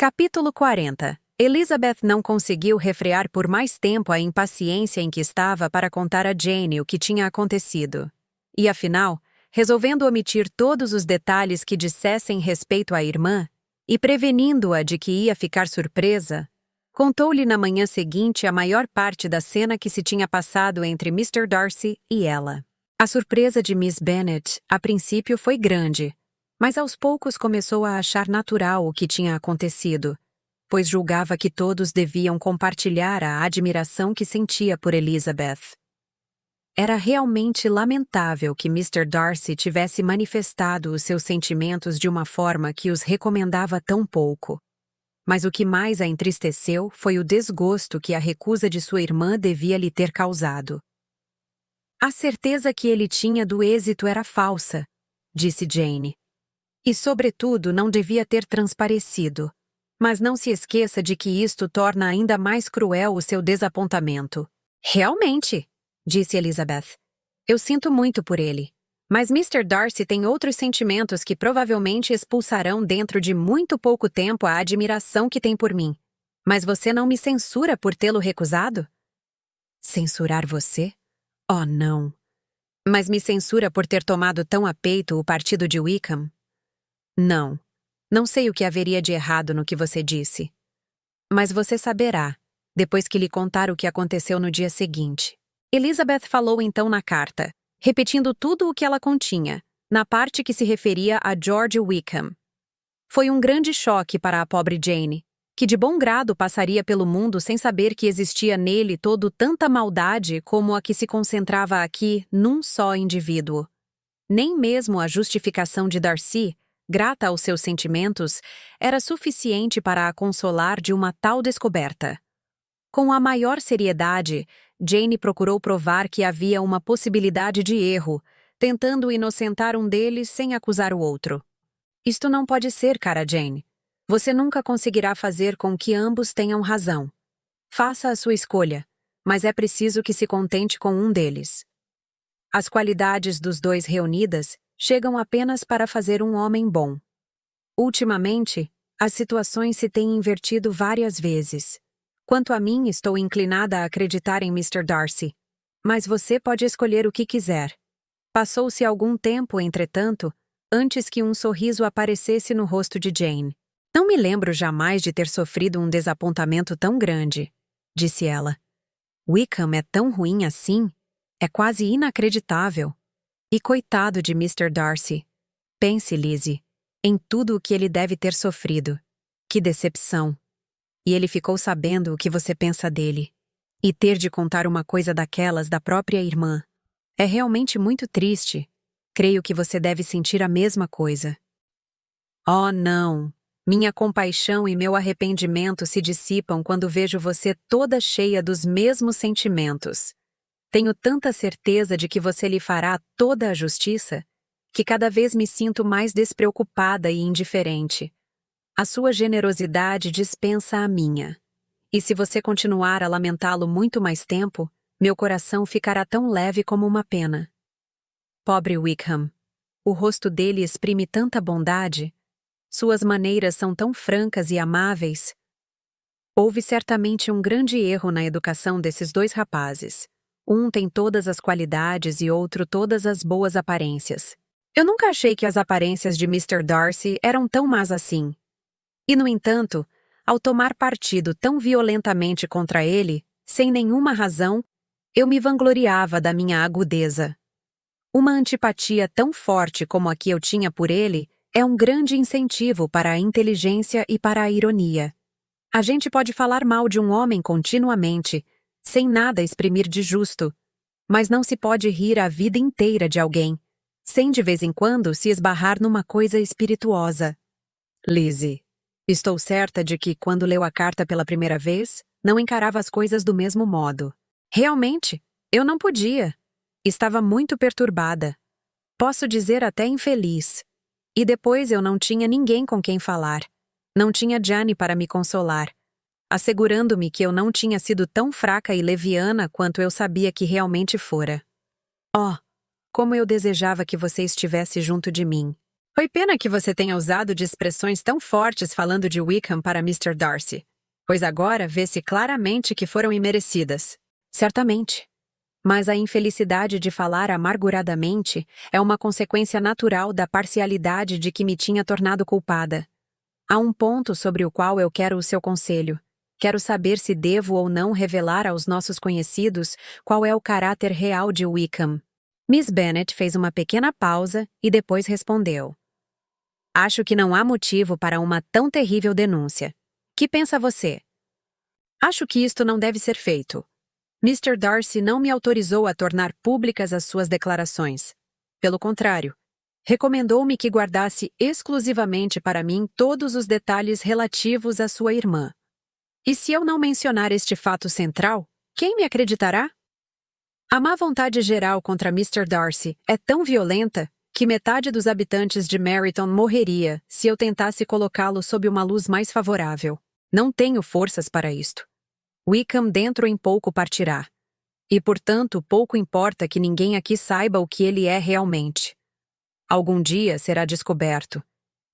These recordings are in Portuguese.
Capítulo 40. Elizabeth não conseguiu refrear por mais tempo a impaciência em que estava para contar a Jane o que tinha acontecido. E afinal, resolvendo omitir todos os detalhes que dissessem respeito à irmã, e prevenindo-a de que ia ficar surpresa, contou-lhe na manhã seguinte a maior parte da cena que se tinha passado entre Mr. Darcy e ela. A surpresa de Miss Bennet, a princípio, foi grande, mas aos poucos começou a achar natural o que tinha acontecido, pois julgava que todos deviam compartilhar a admiração que sentia por Elizabeth. Era realmente lamentável que Mr. Darcy tivesse manifestado os seus sentimentos de uma forma que os recomendava tão pouco. Mas o que mais a entristeceu foi o desgosto que a recusa de sua irmã devia lhe ter causado. A certeza que ele tinha do êxito era falsa, disse Jane. E, sobretudo, não devia ter transparecido. Mas não se esqueça de que isto torna ainda mais cruel o seu desapontamento. Realmente, disse Elizabeth. Eu sinto muito por ele. Mas Mr. Darcy tem outros sentimentos que provavelmente expulsarão dentro de muito pouco tempo a admiração que tem por mim. Mas você não me censura por tê-lo recusado? Censurar você? Oh, não. Mas me censura por ter tomado tão a peito o partido de Wickham? Não. Não sei o que haveria de errado no que você disse. Mas você saberá, depois que lhe contar o que aconteceu no dia seguinte. Elizabeth falou então na carta, repetindo tudo o que ela continha, na parte que se referia a George Wickham. Foi um grande choque para a pobre Jane, que de bom grado passaria pelo mundo sem saber que existia nele todo tanta maldade como a que se concentrava aqui num só indivíduo. Nem mesmo a justificação de Darcy, grata aos seus sentimentos, era suficiente para a consolar de uma tal descoberta. Com a maior seriedade, Jane procurou provar que havia uma possibilidade de erro, tentando inocentar um deles sem acusar o outro. Isto não pode ser, cara Jane. Você nunca conseguirá fazer com que ambos tenham razão. Faça a sua escolha, mas é preciso que se contente com um deles. As qualidades dos dois reunidas chegam apenas para fazer um homem bom. Ultimamente, as situações se têm invertido várias vezes. Quanto a mim, estou inclinada a acreditar em Mr. Darcy. Mas você pode escolher o que quiser. Passou-se algum tempo, entretanto, antes que um sorriso aparecesse no rosto de Jane. Não me lembro jamais de ter sofrido um desapontamento tão grande, disse ela. Wickham é tão ruim assim? É quase inacreditável. E coitado de Mr. Darcy. Pense, Lizzie, em tudo o que ele deve ter sofrido. Que decepção. E ele ficou sabendo o que você pensa dele. E ter de contar uma coisa daquelas da própria irmã. É realmente muito triste. Creio que você deve sentir a mesma coisa. Oh, não. Minha compaixão e meu arrependimento se dissipam quando vejo você toda cheia dos mesmos sentimentos. Tenho tanta certeza de que você lhe fará toda a justiça, que cada vez me sinto mais despreocupada e indiferente. A sua generosidade dispensa a minha. E se você continuar a lamentá-lo muito mais tempo, meu coração ficará tão leve como uma pena. Pobre Wickham. O rosto dele exprime tanta bondade. Suas maneiras são tão francas e amáveis. Houve certamente um grande erro na educação desses dois rapazes. Um tem todas as qualidades e outro todas as boas aparências. Eu nunca achei que as aparências de Mr. Darcy eram tão más assim. E, no entanto, ao tomar partido tão violentamente contra ele, sem nenhuma razão, eu me vangloriava da minha agudeza. Uma antipatia tão forte como a que eu tinha por ele é um grande incentivo para a inteligência e para a ironia. A gente pode falar mal de um homem continuamente, sem nada exprimir de justo, mas não se pode rir a vida inteira de alguém, sem de vez em quando se esbarrar numa coisa espirituosa. Lizzie, estou certa de que, quando leu a carta pela primeira vez, não encarava as coisas do mesmo modo. Realmente, eu não podia. Estava muito perturbada. Posso dizer até infeliz. E depois eu não tinha ninguém com quem falar. Não tinha Jane para me consolar, assegurando-me que eu não tinha sido tão fraca e leviana quanto eu sabia que realmente fora. Oh, como eu desejava que você estivesse junto de mim. Foi pena que você tenha usado de expressões tão fortes falando de Wickham para Mr. Darcy, pois agora vê-se claramente que foram imerecidas. Certamente. Mas a infelicidade de falar amarguradamente é uma consequência natural da parcialidade de que me tinha tornado culpada. Há um ponto sobre o qual eu quero o seu conselho. Quero saber se devo ou não revelar aos nossos conhecidos qual é o caráter real de Wickham. Miss Bennet fez uma pequena pausa e depois respondeu. Acho que não há motivo para uma tão terrível denúncia. Que pensa você? Acho que isto não deve ser feito. Mr. Darcy não me autorizou a tornar públicas as suas declarações. Pelo contrário, recomendou-me que guardasse exclusivamente para mim todos os detalhes relativos à sua irmã. E se eu não mencionar este fato central, quem me acreditará? A má vontade geral contra Mr. Darcy é tão violenta que metade dos habitantes de Meryton morreria se eu tentasse colocá-lo sob uma luz mais favorável. Não tenho forças para isto. Wickham dentro em pouco partirá. E, portanto, pouco importa que ninguém aqui saiba o que ele é realmente. Algum dia será descoberto.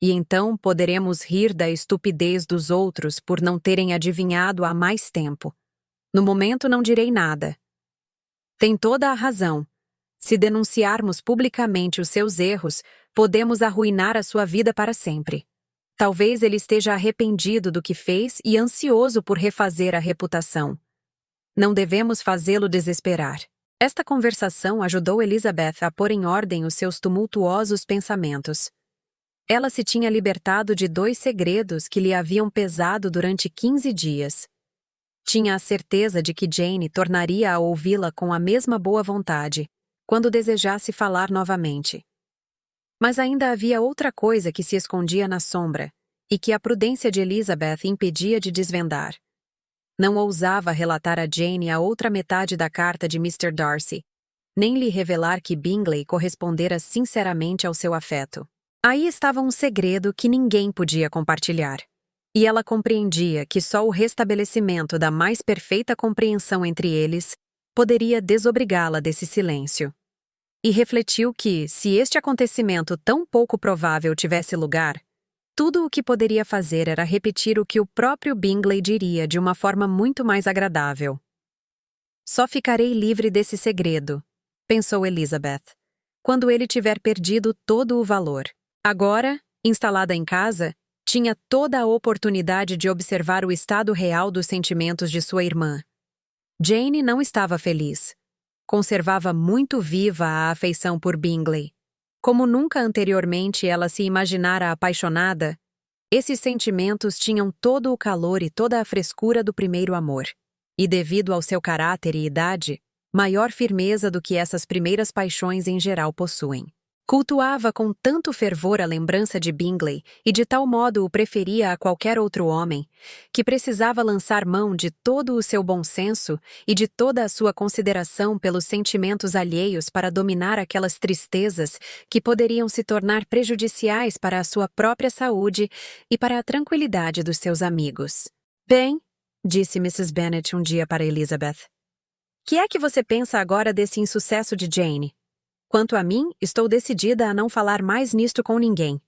E então poderemos rir da estupidez dos outros por não terem adivinhado há mais tempo. No momento não direi nada. Tem toda a razão. Se denunciarmos publicamente os seus erros, podemos arruinar a sua vida para sempre. Talvez ele esteja arrependido do que fez e ansioso por refazer a reputação. Não devemos fazê-lo desesperar. Esta conversação ajudou Elizabeth a pôr em ordem os seus tumultuosos pensamentos. Ela se tinha libertado de 2 segredos que lhe haviam pesado durante 15 dias. Tinha a certeza de que Jane tornaria a ouvi-la com a mesma boa vontade, quando desejasse falar novamente. Mas ainda havia outra coisa que se escondia na sombra, e que a prudência de Elizabeth impedia de desvendar. Não ousava relatar a Jane a outra metade da carta de Mr. Darcy, nem lhe revelar que Bingley correspondera sinceramente ao seu afeto. Aí estava um segredo que ninguém podia compartilhar. E ela compreendia que só o restabelecimento da mais perfeita compreensão entre eles poderia desobrigá-la desse silêncio. E refletiu que, se este acontecimento tão pouco provável tivesse lugar, tudo o que poderia fazer era repetir o que o próprio Bingley diria de uma forma muito mais agradável. Só ficarei livre desse segredo, pensou Elizabeth, quando ele tiver perdido todo o valor. Agora, instalada em casa, tinha toda a oportunidade de observar o estado real dos sentimentos de sua irmã. Jane não estava feliz. Conservava muito viva a afeição por Bingley. Como nunca anteriormente ela se imaginara apaixonada, esses sentimentos tinham todo o calor e toda a frescura do primeiro amor. E devido ao seu caráter e idade, maior firmeza do que essas primeiras paixões em geral possuem. Cultuava com tanto fervor a lembrança de Bingley e de tal modo o preferia a qualquer outro homem, que precisava lançar mão de todo o seu bom senso e de toda a sua consideração pelos sentimentos alheios para dominar aquelas tristezas que poderiam se tornar prejudiciais para a sua própria saúde e para a tranquilidade dos seus amigos. Bem, disse Mrs. Bennet um dia para Elizabeth, que é que você pensa agora desse insucesso de Jane? Quanto a mim, estou decidida a não falar mais nisto com ninguém.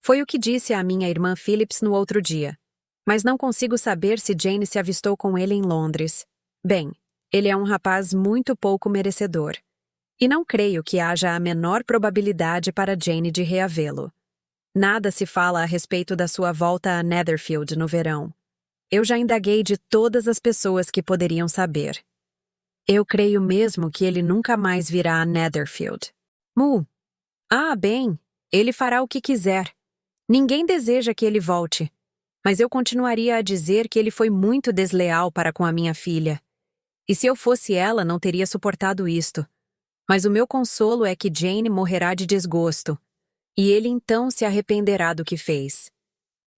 Foi o que disse à minha irmã Phillips no outro dia. Mas não consigo saber se Jane se avistou com ele em Londres. Bem, ele é um rapaz muito pouco merecedor. E não creio que haja a menor probabilidade para Jane de reavê-lo. Nada se fala a respeito da sua volta a Netherfield no verão. Eu já indaguei de todas as pessoas que poderiam saber. Eu creio mesmo que ele nunca mais virá a Netherfield. Bem, ele fará o que quiser. Ninguém deseja que ele volte. Mas eu continuaria a dizer que ele foi muito desleal para com a minha filha. E se eu fosse ela, não teria suportado isto. Mas o meu consolo é que Jane morrerá de desgosto. E ele então se arrependerá do que fez.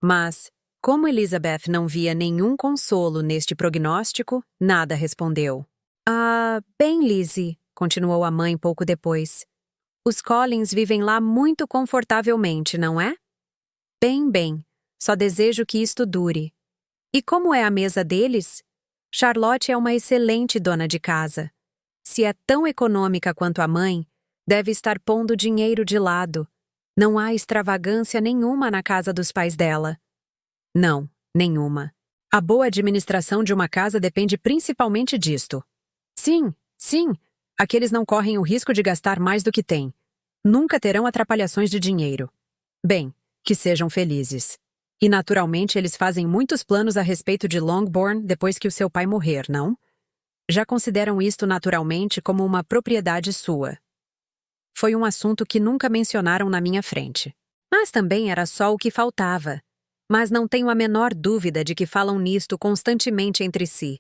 Mas, como Elizabeth não via nenhum consolo neste prognóstico, nada respondeu. Bem, Lizzie, continuou a mãe pouco depois. Os Collins vivem lá muito confortavelmente, não é? Bem, só desejo que isto dure. E como é a mesa deles? Charlotte é uma excelente dona de casa. Se é tão econômica quanto a mãe, deve estar pondo dinheiro de lado. Não há extravagância nenhuma na casa dos pais dela. Não, nenhuma. A boa administração de uma casa depende principalmente disto. Sim, sim, aqueles não correm o risco de gastar mais do que têm. Nunca terão atrapalhações de dinheiro. Bem, que sejam felizes. E naturalmente eles fazem muitos planos a respeito de Longbourn depois que o seu pai morrer, não? Já consideram isto naturalmente como uma propriedade sua. Foi um assunto que nunca mencionaram na minha frente. Mas também era só o que faltava. Mas não tenho a menor dúvida de que falam nisto constantemente entre si.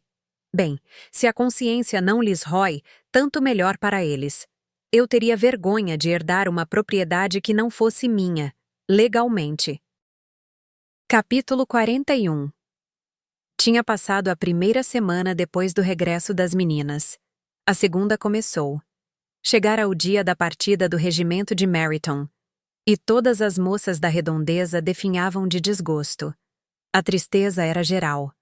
Bem, se a consciência não lhes rói, tanto melhor para eles. Eu teria vergonha de herdar uma propriedade que não fosse minha, legalmente. Capítulo 41. Tinha passado a primeira semana depois do regresso das meninas. A segunda começou. Chegara o dia da partida do regimento de Meryton. E todas as moças da redondeza definhavam de desgosto. A tristeza era geral.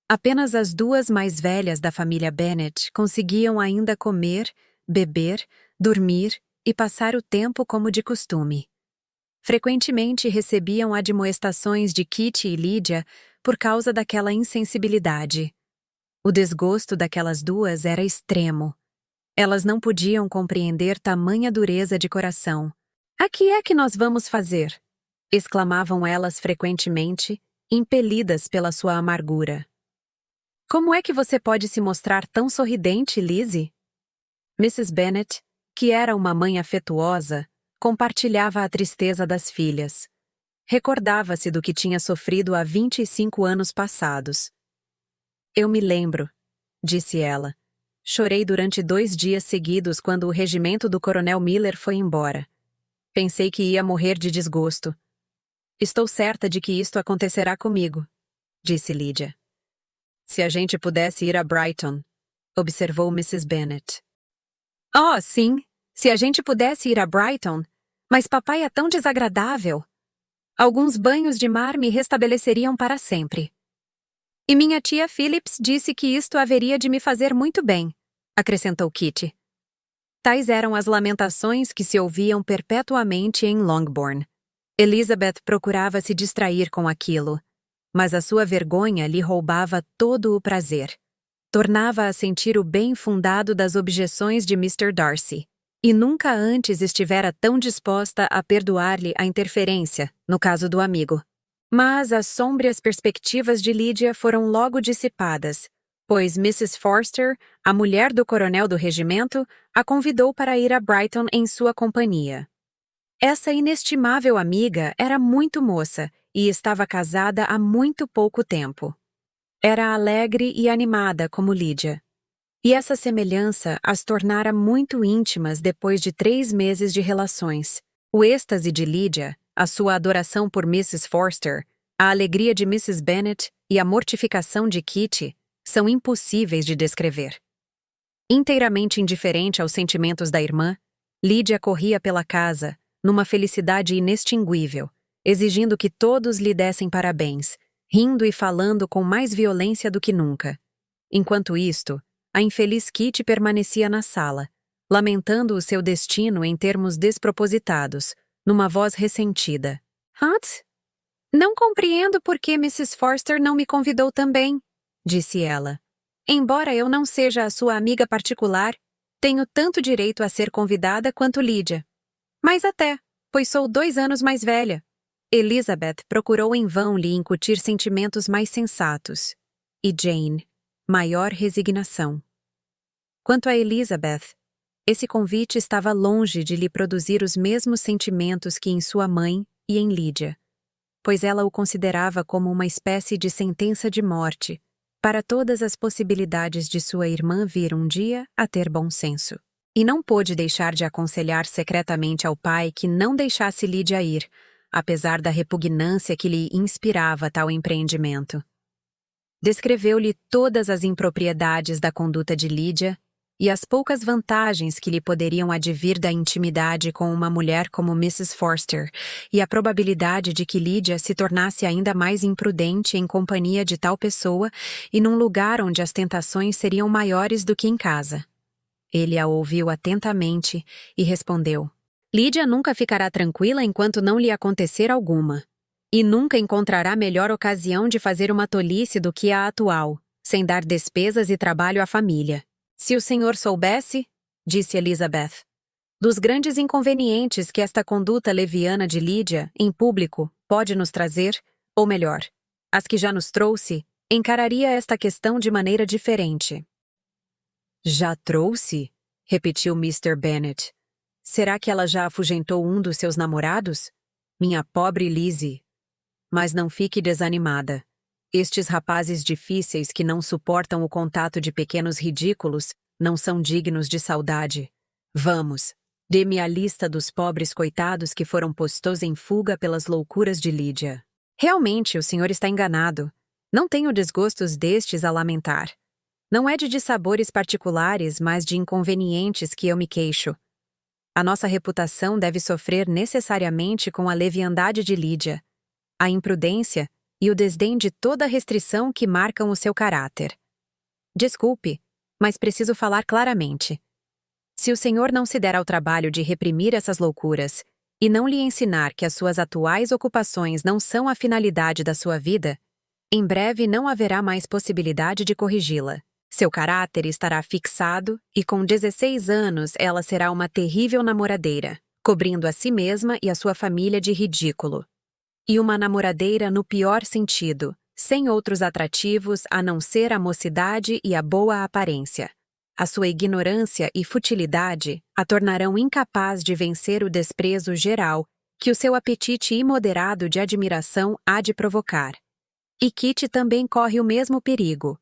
Apenas as duas mais velhas da família Bennet conseguiam ainda comer, beber, dormir e passar o tempo como de costume. Frequentemente recebiam admoestações de Kitty e Lydia por causa daquela insensibilidade. O desgosto daquelas duas era extremo. Elas não podiam compreender tamanha dureza de coração. "A que é que nós vamos fazer?" exclamavam elas frequentemente, impelidas pela sua amargura. "Como é que você pode se mostrar tão sorridente, Lizzie?" Mrs. Bennet, que era uma mãe afetuosa, compartilhava a tristeza das filhas. Recordava-se do que tinha sofrido há 25 anos passados. "Eu me lembro", disse ela. "Chorei durante 2 dias seguidos quando o regimento do Coronel Miller foi embora. Pensei que ia morrer de desgosto. Estou certa de que isto acontecerá comigo", disse Lydia. "Se a gente pudesse ir a Brighton", observou Mrs. Bennet. "Oh, sim, se a gente pudesse ir a Brighton, mas papai é tão desagradável. Alguns banhos de mar me restabeleceriam para sempre. E minha tia Phillips disse que isto haveria de me fazer muito bem", acrescentou Kitty. Tais eram as lamentações que se ouviam perpetuamente em Longbourn. Elizabeth procurava se distrair com aquilo, mas a sua vergonha lhe roubava todo o prazer. Tornava-a sentir o bem fundado das objeções de Mr. Darcy, e nunca antes estivera tão disposta a perdoar-lhe a interferência, no caso do amigo. Mas as sômbrias perspectivas de Lydia foram logo dissipadas, pois Mrs. Forster, a mulher do coronel do regimento, a convidou para ir a Brighton em sua companhia. Essa inestimável amiga era muito moça e estava casada há muito pouco tempo. Era alegre e animada como Lydia. E essa semelhança as tornara muito íntimas depois de 3 meses de relações. O êxtase de Lydia, a sua adoração por Mrs. Forster, a alegria de Mrs. Bennet e a mortificação de Kitty são impossíveis de descrever. Inteiramente indiferente aos sentimentos da irmã, Lydia corria pela casa, numa felicidade inextinguível, exigindo que todos lhe dessem parabéns, rindo e falando com mais violência do que nunca. Enquanto isto, a infeliz Kitty permanecia na sala, lamentando o seu destino em termos despropositados, numa voz ressentida. "Hunt? Não compreendo por que Mrs. Forster não me convidou também", disse ela. "Embora eu não seja a sua amiga particular, tenho tanto direito a ser convidada quanto Lydia. Mas até, pois sou 2 anos mais velha." Elizabeth procurou em vão lhe incutir sentimentos mais sensatos. E Jane, maior resignação. Quanto a Elizabeth, esse convite estava longe de lhe produzir os mesmos sentimentos que em sua mãe e em Lydia, pois ela o considerava como uma espécie de sentença de morte para todas as possibilidades de sua irmã vir um dia a ter bom senso. E não pôde deixar de aconselhar secretamente ao pai que não deixasse Lydia ir, apesar da repugnância que lhe inspirava tal empreendimento. Descreveu-lhe todas as impropriedades da conduta de Lydia e as poucas vantagens que lhe poderiam advir da intimidade com uma mulher como Mrs. Forster, e a probabilidade de que Lydia se tornasse ainda mais imprudente em companhia de tal pessoa e num lugar onde as tentações seriam maiores do que em casa. Ele a ouviu atentamente e respondeu: Lídia nunca ficará tranquila enquanto não lhe acontecer alguma. E nunca encontrará melhor ocasião de fazer uma tolice do que a atual, sem dar despesas e trabalho à família. Se o senhor soubesse, disse Elizabeth, dos grandes inconvenientes que esta conduta leviana de Lídia, em público, pode nos trazer, ou melhor, as que já nos trouxe, encararia esta questão de maneira diferente. Já trouxe? Repetiu Mr. Bennet. Será que ela já afugentou um dos seus namorados? Minha pobre Lizzie. Mas não fique desanimada. Estes rapazes difíceis que não suportam o contato de pequenos ridículos não são dignos de saudade. Vamos, dê-me a lista dos pobres coitados que foram postos em fuga pelas loucuras de Lídia. Realmente, o senhor está enganado. Não tenho desgostos destes a lamentar. Não é de dissabores particulares, mas de inconvenientes que eu me queixo. A nossa reputação deve sofrer necessariamente com a leviandade de Lídia, a imprudência e o desdém de toda a restrição que marcam o seu caráter. Desculpe, mas preciso falar claramente. Se o senhor não se der ao trabalho de reprimir essas loucuras e não lhe ensinar que as suas atuais ocupações não são a finalidade da sua vida, em breve não haverá mais possibilidade de corrigi-la. Seu caráter estará fixado e com 16 anos ela será uma terrível namoradeira, cobrindo a si mesma e a sua família de ridículo. E uma namoradeira no pior sentido, sem outros atrativos a não ser a mocidade e a boa aparência. A sua ignorância e futilidade a tornarão incapaz de vencer o desprezo geral que o seu apetite imoderado de admiração há de provocar. E Kitty também corre o mesmo perigo.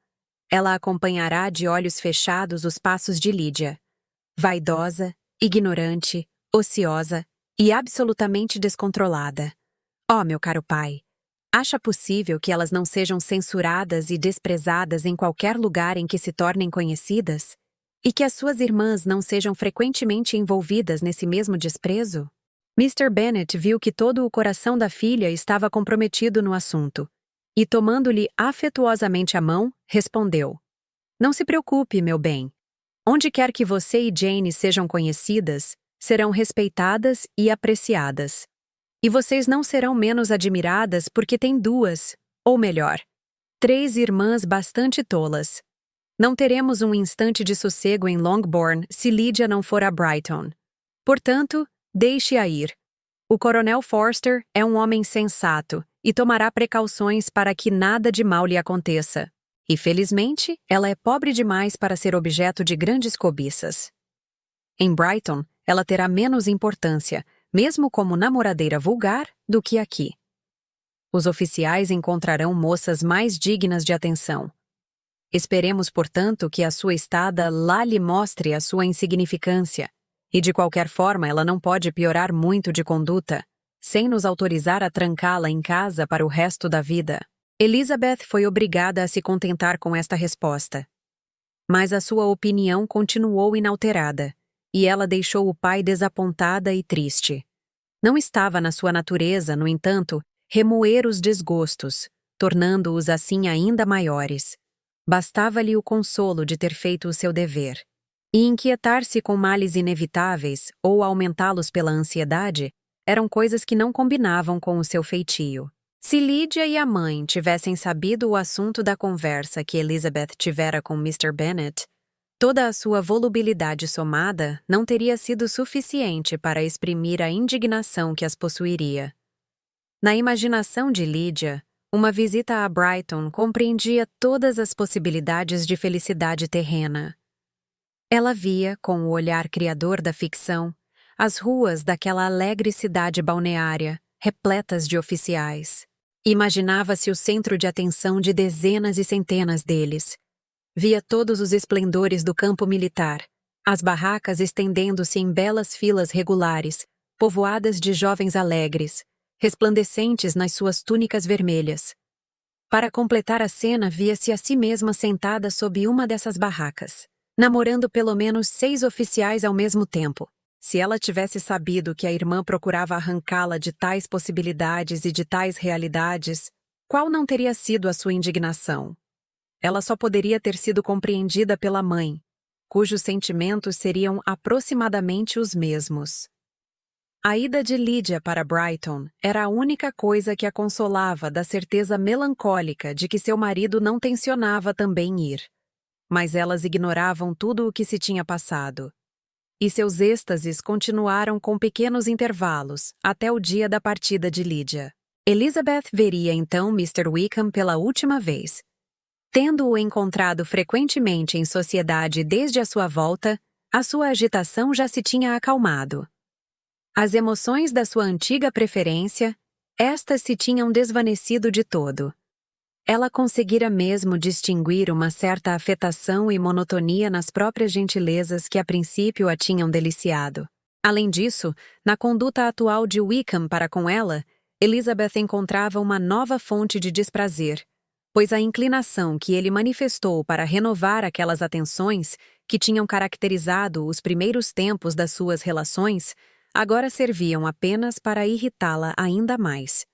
Ela acompanhará de olhos fechados os passos de Lídia. Vaidosa, ignorante, ociosa e absolutamente descontrolada. Oh, meu caro pai, acha possível que elas não sejam censuradas e desprezadas em qualquer lugar em que se tornem conhecidas? E que as suas irmãs não sejam frequentemente envolvidas nesse mesmo desprezo? Mr. Bennet viu que todo o coração da filha estava comprometido no assunto, e tomando-lhe afetuosamente a mão, respondeu: Não se preocupe, meu bem. Onde quer que você e Jane sejam conhecidas, serão respeitadas e apreciadas. E vocês não serão menos admiradas porque têm duas, ou melhor, 3 irmãs bastante tolas. Não teremos um instante de sossego em Longbourn se Lídia não for a Brighton. Portanto, deixe-a ir. O Coronel Forster é um homem sensato e tomará precauções para que nada de mal lhe aconteça. E, felizmente, ela é pobre demais para ser objeto de grandes cobiças. Em Brighton, ela terá menos importância, mesmo como namoradeira vulgar, do que aqui. Os oficiais encontrarão moças mais dignas de atenção. Esperemos, portanto, que a sua estada lá lhe mostre a sua insignificância, e de qualquer forma ela não pode piorar muito de conduta, sem nos autorizar a trancá-la em casa para o resto da vida. Elizabeth foi obrigada a se contentar com esta resposta. Mas a sua opinião continuou inalterada, e ela deixou o pai desapontada e triste. Não estava na sua natureza, no entanto, remoer os desgostos, tornando-os assim ainda maiores. Bastava-lhe o consolo de ter feito o seu dever. E inquietar-se com males inevitáveis ou aumentá-los pela ansiedade eram coisas que não combinavam com o seu feitio. Se Lídia e a mãe tivessem sabido o assunto da conversa que Elizabeth tivera com Mr. Bennet, toda a sua volubilidade somada não teria sido suficiente para exprimir a indignação que as possuiria. Na imaginação de Lídia, uma visita a Brighton compreendia todas as possibilidades de felicidade terrena. Ela via, com o olhar criador da ficção, as ruas daquela alegre cidade balneária, repletas de oficiais. Imaginava-se o centro de atenção de dezenas e centenas deles. Via todos os esplendores do campo militar, as barracas estendendo-se em belas filas regulares, povoadas de jovens alegres, resplandecentes nas suas túnicas vermelhas. Para completar a cena, via-se a si mesma sentada sob uma dessas barracas, namorando pelo menos 6 oficiais ao mesmo tempo. Se ela tivesse sabido que a irmã procurava arrancá-la de tais possibilidades e de tais realidades, qual não teria sido a sua indignação? Ela só poderia ter sido compreendida pela mãe, cujos sentimentos seriam aproximadamente os mesmos. A ida de Lydia para Brighton era a única coisa que a consolava da certeza melancólica de que seu marido não tencionava também ir. Mas elas ignoravam tudo o que se tinha passado. E seus êxtases continuaram com pequenos intervalos, até o dia da partida de Lydia. Elizabeth veria então Mr. Wickham pela última vez. Tendo-o encontrado frequentemente em sociedade desde a sua volta, a sua agitação já se tinha acalmado. As emoções da sua antiga preferência, estas se tinham desvanecido de todo. Ela conseguira mesmo distinguir uma certa afetação e monotonia nas próprias gentilezas que a princípio a tinham deliciado. Além disso, na conduta atual de Wickham para com ela, Elizabeth encontrava uma nova fonte de desprazer, pois a inclinação que ele manifestou para renovar aquelas atenções que tinham caracterizado os primeiros tempos das suas relações, agora serviam apenas para irritá-la ainda mais.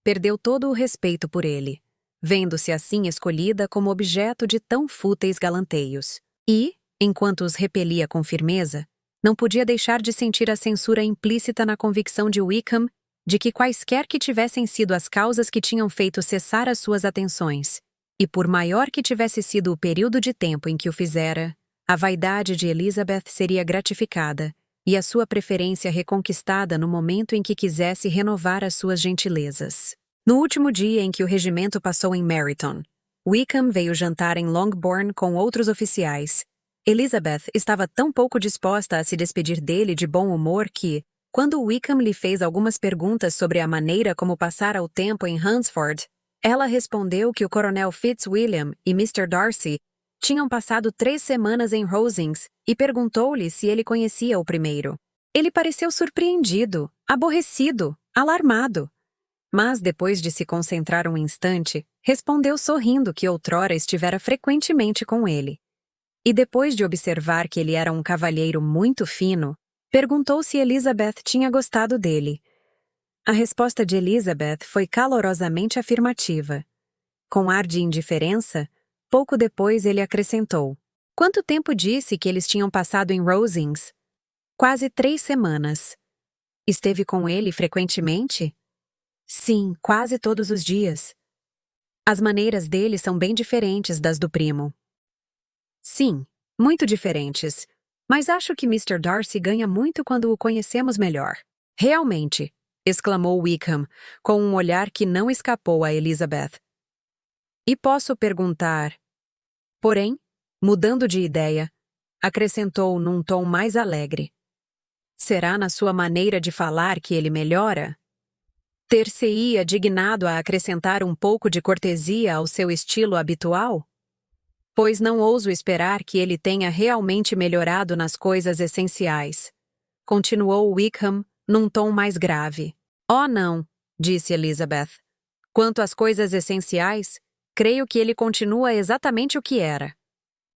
Perdeu todo o respeito por ele, vendo-se assim escolhida como objeto de tão fúteis galanteios. E, enquanto os repelia com firmeza, não podia deixar de sentir a censura implícita na convicção de Wickham de que quaisquer que tivessem sido as causas que tinham feito cessar as suas atenções, e por maior que tivesse sido o período de tempo em que o fizera, a vaidade de Elizabeth seria gratificada e a sua preferência reconquistada no momento em que quisesse renovar as suas gentilezas. No último dia em que o regimento passou em Meryton, Wickham veio jantar em Longbourn com outros oficiais. Elizabeth estava tão pouco disposta a se despedir dele de bom humor que, quando Wickham lhe fez algumas perguntas sobre a maneira como passara o tempo em Hunsford, ela respondeu que o coronel Fitzwilliam e Mr. Darcy tinham passado 3 semanas em Rosings e perguntou-lhe se ele conhecia o primeiro. Ele pareceu surpreendido, aborrecido, alarmado. Mas, depois de se concentrar um instante, respondeu sorrindo que outrora estivera frequentemente com ele. E depois de observar que ele era um cavalheiro muito fino, perguntou se Elizabeth tinha gostado dele. A resposta de Elizabeth foi calorosamente afirmativa. Com ar de indiferença, pouco depois ele acrescentou: "Quanto tempo disse que eles tinham passado em Rosings?" "Quase 3 semanas." "Esteve com ele frequentemente?" "Sim, quase todos os dias." "As maneiras dele são bem diferentes das do primo." "Sim, muito diferentes. Mas acho que Mr. Darcy ganha muito quando o conhecemos melhor." "Realmente," exclamou Wickham, com um olhar que não escapou a Elizabeth. "E posso perguntar..." Porém, mudando de ideia, acrescentou num tom mais alegre: "Será na sua maneira de falar que ele melhora?" Ter-se-ia dignado a acrescentar um pouco de cortesia ao seu estilo habitual? "Pois não ouso esperar que ele tenha realmente melhorado nas coisas essenciais," continuou Wickham num tom mais grave. "Oh, não," disse Elizabeth. "Quanto às coisas essenciais, creio que ele continua exatamente o que era."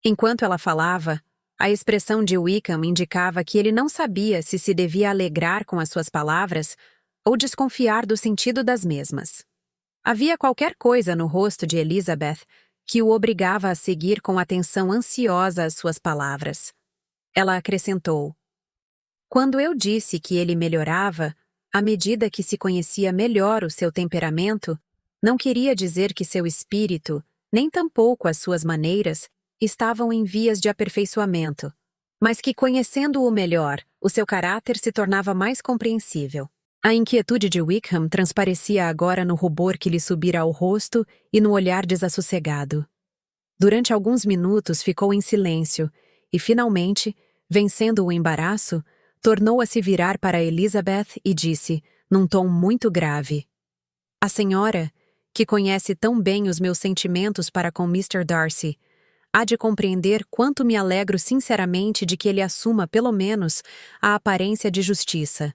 Enquanto ela falava, a expressão de Wickham indicava que ele não sabia se devia alegrar com as suas palavras ou desconfiar do sentido das mesmas. Havia qualquer coisa no rosto de Elizabeth que o obrigava a seguir com atenção ansiosa as suas palavras. Ela acrescentou: "Quando eu disse que ele melhorava, à medida que se conhecia melhor o seu temperamento, não queria dizer que seu espírito, nem tampouco as suas maneiras, estavam em vias de aperfeiçoamento, mas que, conhecendo-o melhor, o seu caráter se tornava mais compreensível." A inquietude de Wickham transparecia agora no rubor que lhe subira ao rosto e no olhar desassossegado. Durante alguns minutos ficou em silêncio e, finalmente, vencendo o embaraço, tornou a se virar para Elizabeth e disse, num tom muito grave: "A senhora, que conhece tão bem os meus sentimentos para com Mr. Darcy, há de compreender quanto me alegro sinceramente de que ele assuma, pelo menos, a aparência de justiça.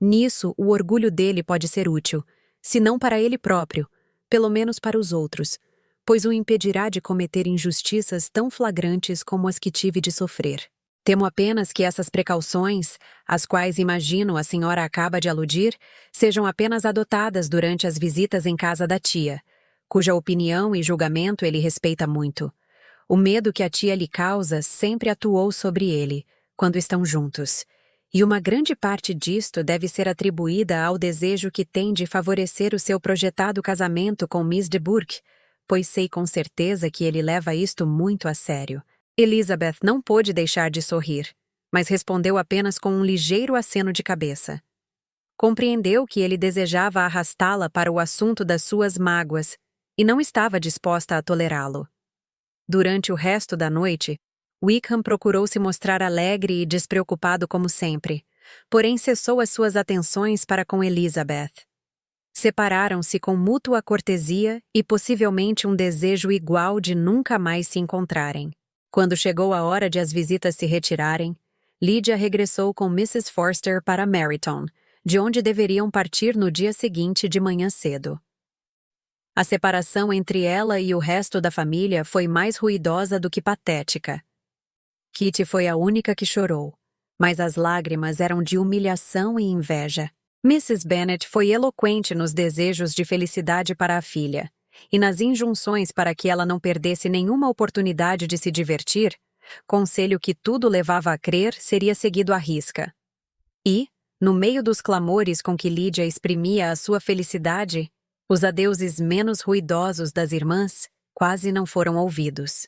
Nisso, o orgulho dele pode ser útil, se não para ele próprio, pelo menos para os outros, pois o impedirá de cometer injustiças tão flagrantes como as que tive de sofrer. Temo apenas que essas precauções, às quais imagino a senhora acaba de aludir, sejam apenas adotadas durante as visitas em casa da tia, cuja opinião e julgamento ele respeita muito. O medo que a tia lhe causa sempre atuou sobre ele, quando estão juntos, E uma grande parte disto deve ser atribuída ao desejo que tem de favorecer o seu projetado casamento com Miss de Bourgh, pois sei com certeza que ele leva isto muito a sério. Elizabeth não pôde deixar de sorrir, mas respondeu apenas com um ligeiro aceno de cabeça. Compreendeu que ele desejava arrastá-la para o assunto das suas mágoas e não estava disposta a tolerá-lo. Durante o resto da noite, Wickham procurou se mostrar alegre e despreocupado como sempre, porém cessou as suas atenções para com Elizabeth. Separaram-se com mútua cortesia e possivelmente um desejo igual de nunca mais se encontrarem. Quando chegou a hora de as visitas se retirarem, Lydia regressou com Mrs. Forster para Meryton, de onde deveriam partir no dia seguinte de manhã cedo. A separação entre ela e o resto da família foi mais ruidosa do que patética. Kitty foi a única que chorou, mas as lágrimas eram de humilhação e inveja. Mrs. Bennet foi eloquente nos desejos de felicidade para a filha, e nas injunções para que ela não perdesse nenhuma oportunidade de se divertir, conselho que tudo levava a crer seria seguido à risca. E, no meio dos clamores com que Lydia exprimia a sua felicidade, os adeuses menos ruidosos das irmãs quase não foram ouvidos.